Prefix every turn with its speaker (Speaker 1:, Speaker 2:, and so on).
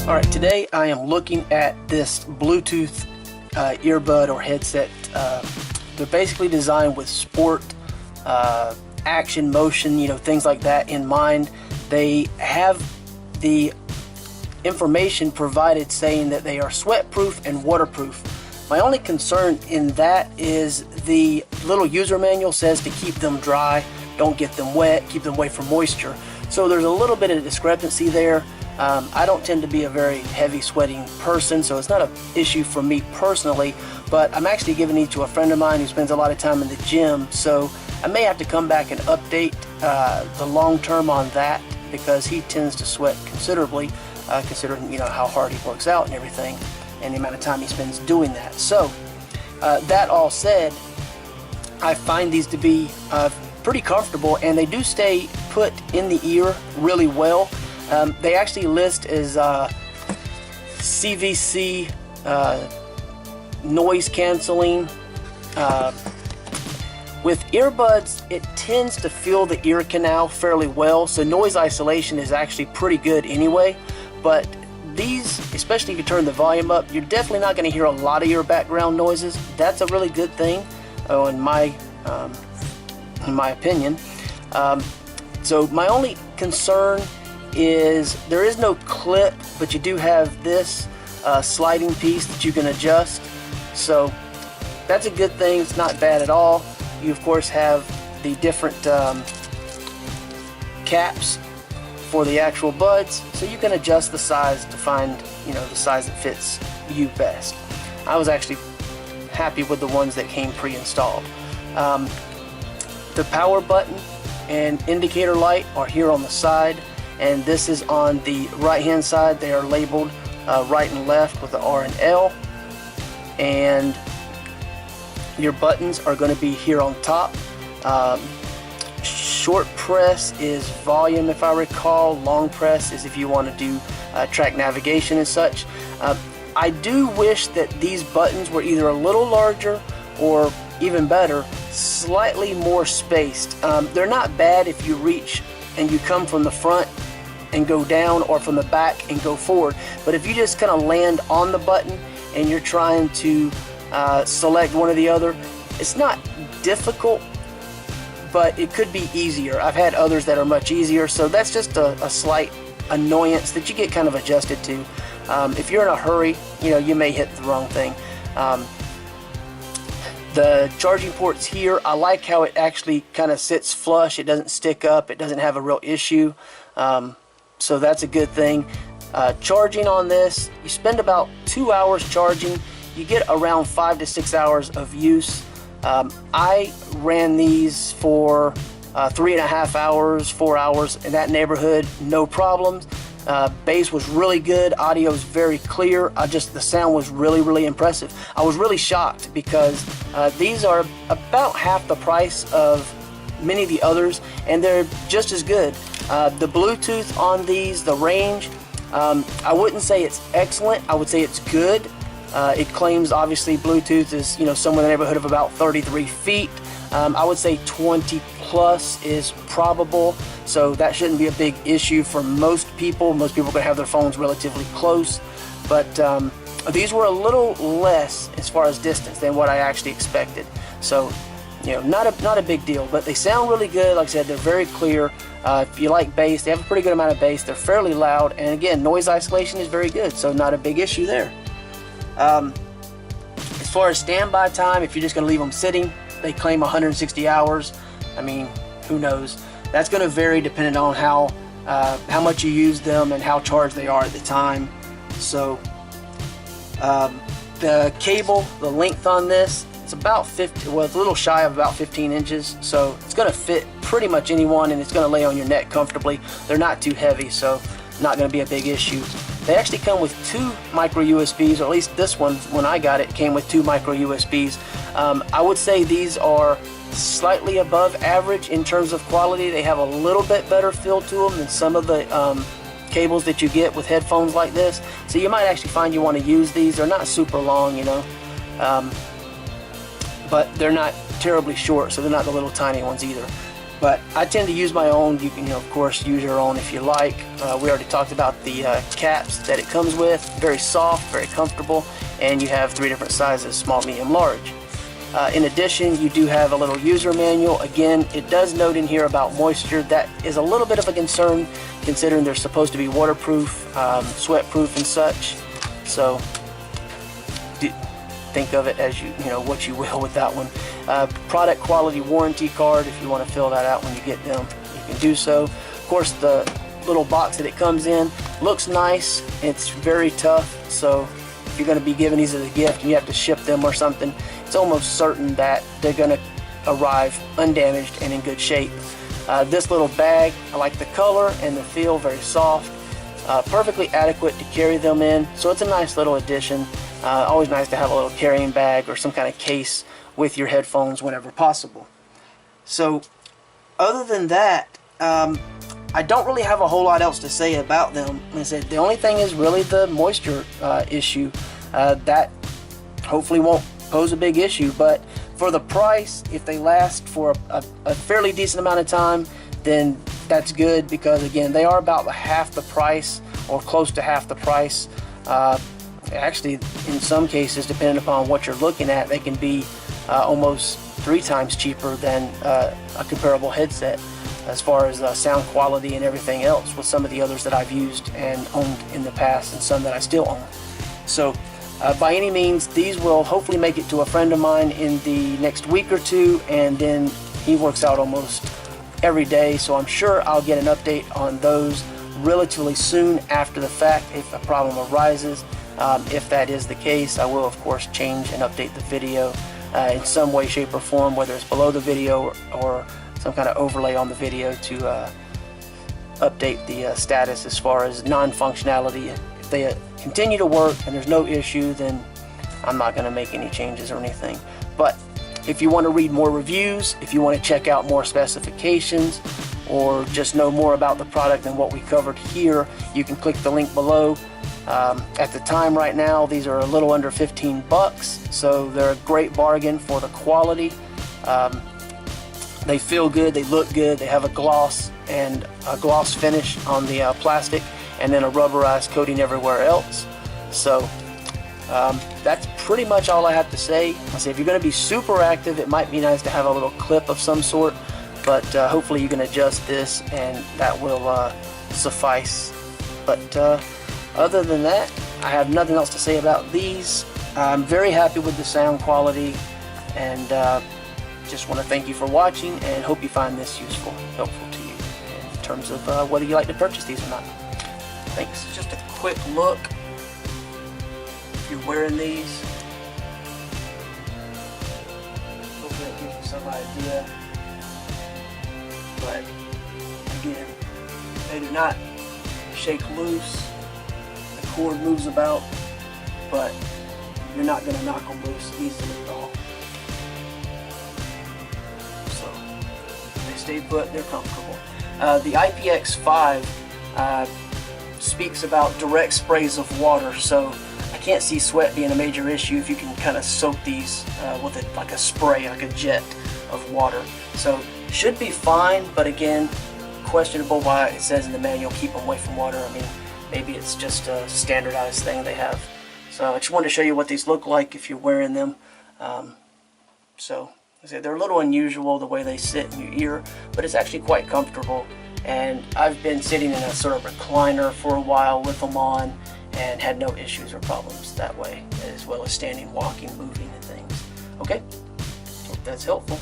Speaker 1: Alright, today I am looking at this Bluetooth earbud or headset. They're basically designed with sport, action, motion, things like that in mind. They have the information provided saying that they are sweat-proof and waterproof. My only concern in that is the little user manual says to keep them dry, don't get them wet, keep them away from moisture. So there's a little bit of discrepancy there. I don't tend to be a very heavy sweating person, so it's not an issue for me personally, but I'm actually giving these to a friend of mine who spends a lot of time in the gym, so I may have to come back and update the long term on that, because he tends to sweat considerably, considering how hard he works out and everything, and the amount of time he spends doing that. So that all said, I find these to be pretty comfortable, and they do stay put in the ear really well. They actually list as CVC noise canceling. With earbuds, it tends to fill the ear canal fairly well, so noise isolation is actually pretty good anyway. But these, especially if you turn the volume up, you're definitely not going to hear a lot of your background noises. That's a really good thing, in my opinion. So my only concern is there is no clip, but you do have this sliding piece that you can adjust, so that's a good thing. It's not bad at all. You of course have the different caps for the actual buds, so you can adjust the size to find the size that fits you best. I was actually happy with the ones that came pre-installed. The power button and indicator light are here on the side, and this is on the right hand side. They are labeled right and left with the R and L, and your buttons are going to be here on top. Short press is volume, if I recall. Long press is if you want to do track navigation and such. I do wish that these buttons were either a little larger, or even better, slightly more spaced. They're not bad if you reach and you come from the front and go down, or from the back and go forward, but if you just kind of land on the button and you're trying to select one or the other, it's not difficult, but it could be easier. I've had others that are much easier, so that's just a slight annoyance that you get kind of adjusted to. If you're in a hurry, you may hit the wrong thing. The charging ports here, I like how it actually kind of sits flush. It doesn't stick up. It doesn't have a real issue. So that's a good thing. Charging on this, you spend about 2 hours charging. You get around 5 to 6 hours of use. I ran these for 3.5 hours, 4 hours, in that neighborhood, no problems. Bass was really good, audio is very clear. The sound was really impressive. I was really shocked because these are about half the price of many of the others, and they're just as good. The Bluetooth on these, the range, I wouldn't say it's excellent, I would say it's good. It claims obviously Bluetooth is somewhere in the neighborhood of about 33 feet. I would say 20 plus is probable, so that shouldn't be a big issue for most people. Most people can have their phones relatively close, but these were a little less as far as distance than what I actually expected. So not a big deal, but they sound really good. Like I said, they're very clear. If you like bass, they have a pretty good amount of bass. They're fairly loud, and again, noise isolation is very good, so not a big issue there. As far as standby time, if you're just going to leave them sitting, they claim 160 hours. I mean, who knows? That's going to vary depending on how much you use them and how charged they are at the time. So the cable, the length on this, it's about 50, well, it's a little shy of about 15 inches, so it's going to fit pretty much anyone, and it's going to lay on your neck comfortably. They're not too heavy, so not going to be a big issue. They actually come with 2 micro USBs, or at least this one, when I got it, came with 2 micro USBs. I would say these are slightly above average in terms of quality. They have a little bit better feel to them than some of the cables that you get with headphones like this. So you might actually find you want to use these. They're not super long, but they're not terribly short, so they're not the little tiny ones either. But I tend to use my own. You can, of course, use your own if you like. We already talked about the caps that it comes with. Very soft, very comfortable, and you have 3 different sizes: small, medium, large. In addition, you do have a little user manual. Again, it does note in here about moisture. That is a little bit of a concern, considering they're supposed to be waterproof, sweat-proof, and such. So think of it as you know what you will with that one. Product quality warranty card, if you want to fill that out when you get them, you can do so. Of course, the little box that it comes in looks nice. It's very tough, so if you're going to be giving these as a gift and you have to ship them or something, it's almost certain that they're going to arrive undamaged and in good shape. This little bag, I like the color and the feel, very soft. Perfectly adequate to carry them in, so it's a nice little addition. Always nice to have a little carrying bag or some kind of case with your headphones whenever possible. So other than that, I don't really have a whole lot else to say about them. Like I said, the only thing is really the moisture issue. That hopefully won't pose a big issue, but for the price, if they last for a fairly decent amount of time, then that's good, because again, they are about half the price or close to half the price. Actually, in some cases, depending upon what you're looking at, they can be almost 3 times cheaper than a comparable headset as far as sound quality and everything else, with some of the others that I've used and owned in the past, and some that I still own. So by any means, these will hopefully make it to a friend of mine in the next week or 2, and then he works out almost every day, so I'm sure I'll get an update on those relatively soon after the fact if a problem arises. If that is the case, I will of course change and update the video in some way, shape, or form, whether it's below the video or some kind of overlay on the video to update the status as far as non-functionality. If they continue to work and there's no issue, then I'm not going to make any changes or anything. But if you want to read more reviews, if you want to check out more specifications, or just know more about the product than what we covered here, you can click the link below. At the time right now, these are a little under 15 bucks, so they're a great bargain for the quality. They feel good, they look good, they have a gloss and a gloss finish on the plastic, and then a rubberized coating everywhere else. So that's pretty much all I have to say. I say if you're going to be super active, it might be nice to have a little clip of some sort, but hopefully you can adjust this and that will suffice. But other than that, I have nothing else to say about these. I'm very happy with the sound quality, and just want to thank you for watching, and hope you find this helpful to you in terms of whether you like to purchase these or not. Thanks. Just a quick look. If you're wearing these, hopefully that gives you some idea. But again, they do not shake loose. The cord moves about, but you're not going to knock them loose easily at all. So they stay put, they're comfortable. The IPX5 speaks about direct sprays of water, so I can't see sweat being a major issue if you can kind of soak these with it like a spray, like a jet of water. So should be fine, but again, questionable why it says in the manual keep them away from water. I mean, maybe it's just a standardized thing they have. So I just wanted to show you what these look like if you're wearing them. So I say they're a little unusual the way they sit in your ear, but it's actually quite comfortable. And I've been sitting in a sort of recliner for a while with them on and had no issues or problems that way, as well as standing, walking, moving, and things. Okay, hope that's helpful.